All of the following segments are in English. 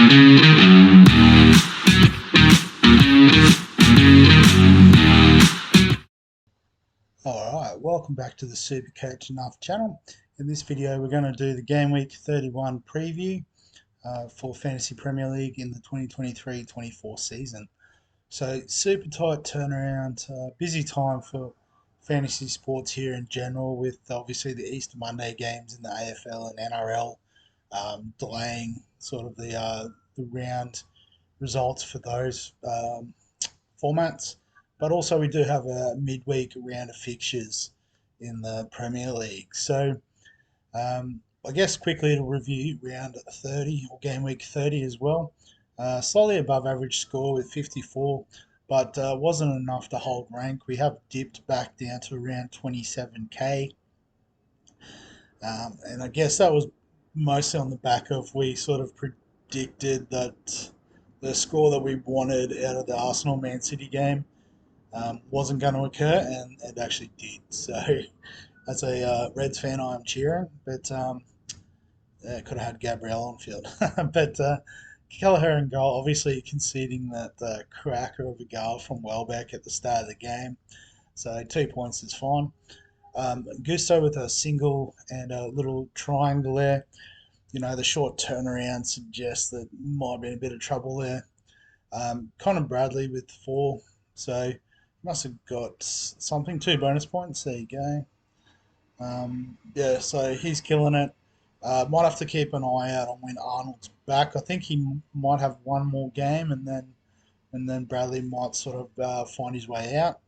Alright, welcome back to the Super Coach Enough channel. In this video we're going to do the Game Week 31 preview for Fantasy Premier League in the 2023-24 season. So super tight turnaround, busy time for fantasy sports here in general, with obviously the Easter Monday games in the AFL and NRL delaying sort of the round results for those formats. But also we do have a midweek round of fixtures in the Premier League. So I guess quickly to review round 30 or game week 30 as well. Slightly above average score with 54, but wasn't enough to hold rank. We have dipped back down to around 27k. And I guess that was mostly on the back of we sort of predicted that the score that we wanted out of the Arsenal Man City game wasn't going to occur, and it actually did. So, as a Reds fan, I'm cheering, but could have had Gabriel on field. But Kelleher in goal, obviously conceding that cracker of a goal from Welbeck at the start of the game. So 2 points is fine. Gusto with a single and a little triangle there. You know, the short turnaround suggests that might be in a bit of trouble there. Connor Bradley with 4. So must have got something, 2 bonus points. There you go. Yeah, so he's killing it. Might have to keep an eye out on when Arnold's back. I think he might have one more game, and then Bradley might sort of find his way out.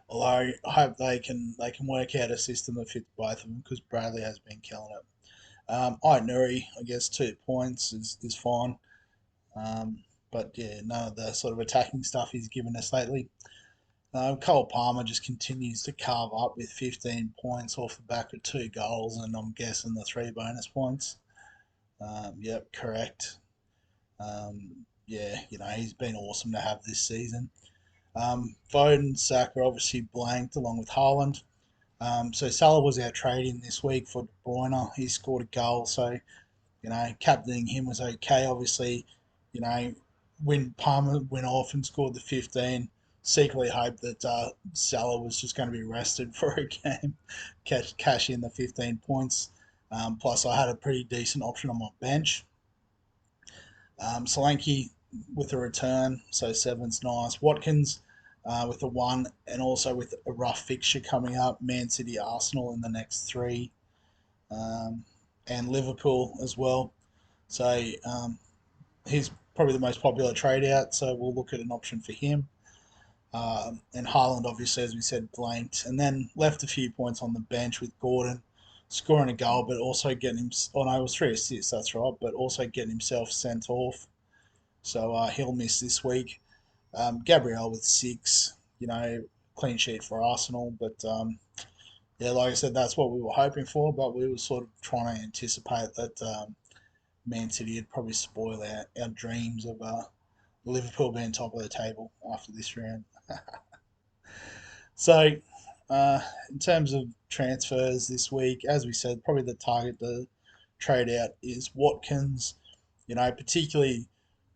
Although I hope they can work out a system that fits both of them, because Bradley has been killing it. Nuri, I guess 2 points is fine. But yeah, none of the sort of attacking stuff he's given us lately. Cole Palmer just continues to carve up with 15 points off the back of 2 goals, and I'm guessing the 3 bonus points. Yep, correct. Yeah, you know, he's been awesome to have this season. Foden, Saka obviously blanked along with Haaland. So Salah was out trading this week for De Bruyne. He scored a goal, so you know, captaining him was okay. Obviously, you know, when Palmer went off and scored the 15, secretly hoped that Salah was just going to be rested for a game, cash in the 15 points. Plus, I had a pretty decent option on my bench. Solanke with a return, so 7's nice. Watkins with a 1, and also with a rough fixture coming up, Man City, Arsenal in the next 3. And Liverpool as well. So he's probably the most popular trade out, so we'll look at an option for him. And Haaland, obviously, as we said, blanked. And then left a few points on the bench with Gordon scoring a goal, but also getting him. Oh, no, it was 3 assists, that's right, but also getting himself sent off. So he'll miss this week. Gabriel with 6, you know, clean sheet for Arsenal, but yeah, like I said, that's what we were hoping for, but we were sort of trying to anticipate that Man City would probably spoil our dreams of Liverpool being top of the table after this round. So, in terms of transfers this week, as we said, probably the target to trade out is Watkins. You know, particularly,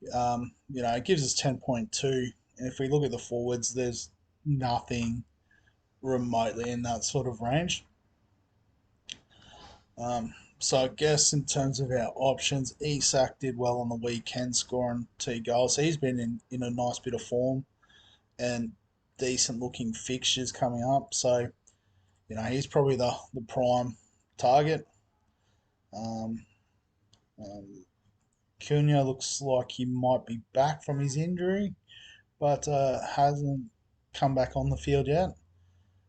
you know, it gives us 10.2. And if we look at the forwards, there's nothing remotely in that sort of range. So I guess in terms of our options, Isak did well on the weekend, scoring 2 goals. So he's been in a nice bit of form and decent looking fixtures coming up. So, you know, he's probably the prime target. Um, um, Cunha looks like he might be back from his injury, but hasn't come back on the field yet.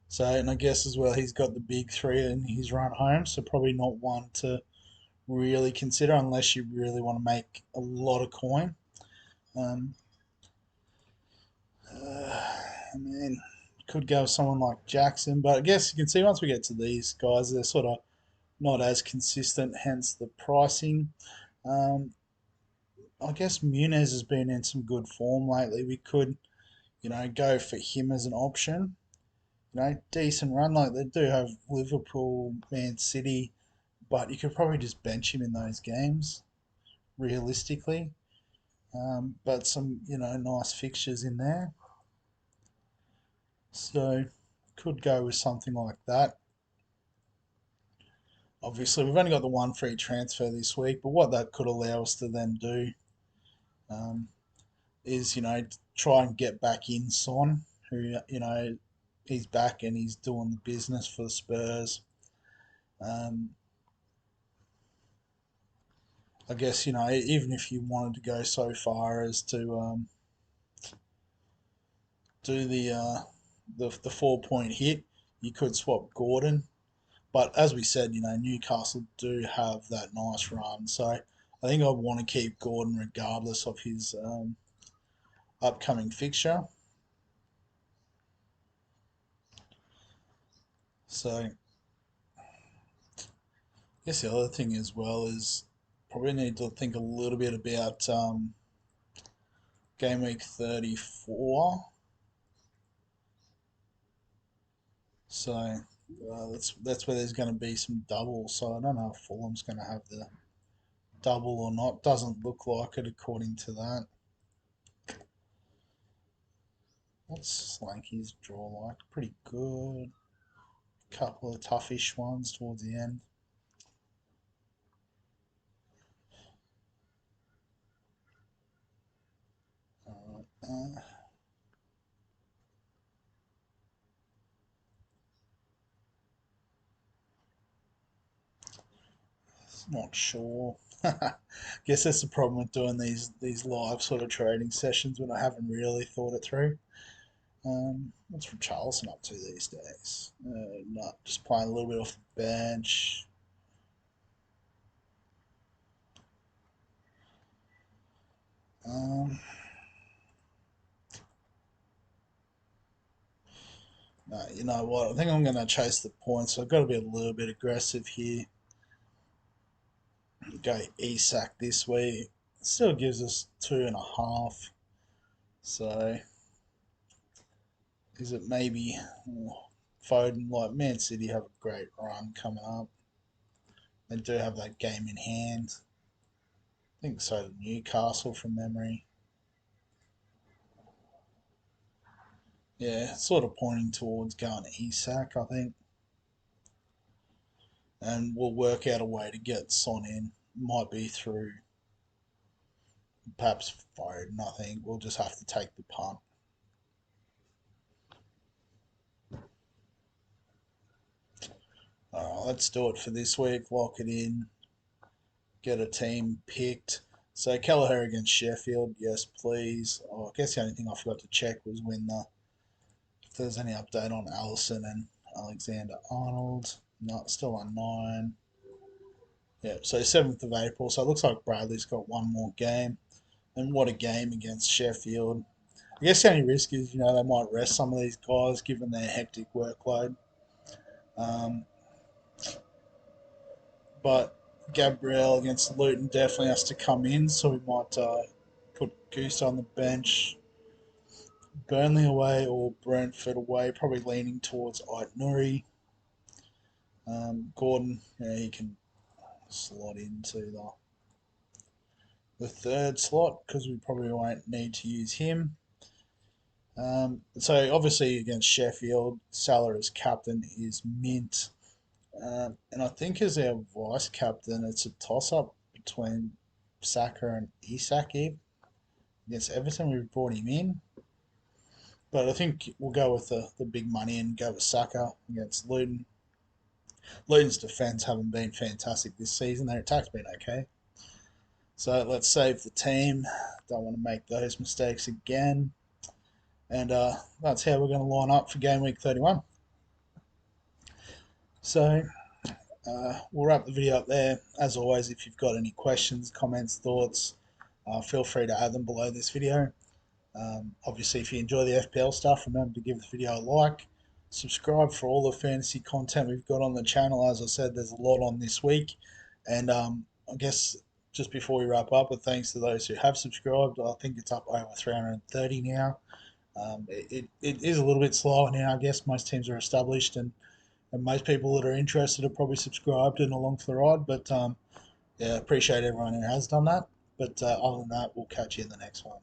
So, and I guess as well, he's got the big 3 in his run home, so probably not one to really consider unless you really want to make a lot of coin. Um, I mean, could go with someone like Jackson, but I guess you can see once we get to these guys, they're sort of not as consistent, hence the pricing. Um, I guess Muniz has been in some good form lately. We could, you know, go for him as an option. You know, decent run. Like they do have Liverpool, Man City, but you could probably just bench him in those games. realistically. But some, nice fixtures in there. So could go with something like that. Obviously, we've only got the one free transfer this week, but what that could allow us to then do um, is, try and get back in Son, who, he's back and he's doing the business for the Spurs. Um, I guess, even if you wanted to go so far as to do the 4 point hit, you could swap Gordon. But as we said, Newcastle do have that nice run. So I think I want to keep Gordon regardless of his upcoming fixture. So I guess the other thing as well is probably need to think a little bit about game week 34. So that's where there's going to be some doubles. So I don't know if Fulham's going to have the double or not. Doesn't look like it according to that. What's Slanky's draw like? Pretty good. Couple of toughish ones towards the end. Uh, not sure. Guess that's the problem with doing these live sort of trading sessions when I haven't really thought it through. What's Richarlison up to these days? Not just playing a little bit off the bench. Um, no, you know what? I think I'm going to chase the points. So I've got to be a little bit aggressive here. Go Isak this week. Still gives us 2.5. So is it maybe Foden? Like Man City have a great run coming up. They do have that game in hand. I think so. Newcastle from memory. Yeah, sort of pointing towards going to Isak, I think. And we'll work out a way to get Son in. Might be through perhaps Foden, I think. We'll just have to take the punt. Alright, let's do it for this week. Lock it in. Get a team picked. So Kelleher against Sheffield, yes please. Oh, I guess the only thing I forgot to check was if there's any update on Allison and Alexander Arnold. No, still on 9. Yeah, so 7th of April. So it looks like Bradley's got one more game. And what a game against Sheffield. I guess the only risk is, they might rest some of these guys given their hectic workload. Um, but Gabriel against Luton definitely has to come in, so we might put Goose on the bench. Burnley away or Brentford away, probably leaning towards Ait Nuri. Gordon, yeah, he can slot into the third slot because we probably won't need to use him. So obviously against Sheffield, Salah as captain is mint. And I think as our vice captain, it's a toss up between Saka and Isak against Everton. We've brought him in. But I think we'll go with the big money and go with Saka against Luton. Luton's defence haven't been fantastic this season. Their attack's been okay. So let's save the team. Don't want to make those mistakes again. And that's how we're going to line up for game week 31. So we'll wrap the video up there. As always, if you've got any questions, comments, thoughts, feel free to add them below this video. Obviously, if you enjoy the FPL stuff, remember to give the video a like. Subscribe for all the fantasy content we've got on the channel. As I said, there's a lot on this week. And I guess just before we wrap up, but thanks to those who have subscribed, I think it's up over 330 now. It is a little bit slower now. I guess most teams are established and most people that are interested are probably subscribed and along for the ride. But yeah, appreciate everyone who has done that. But other than that, we'll catch you in the next one.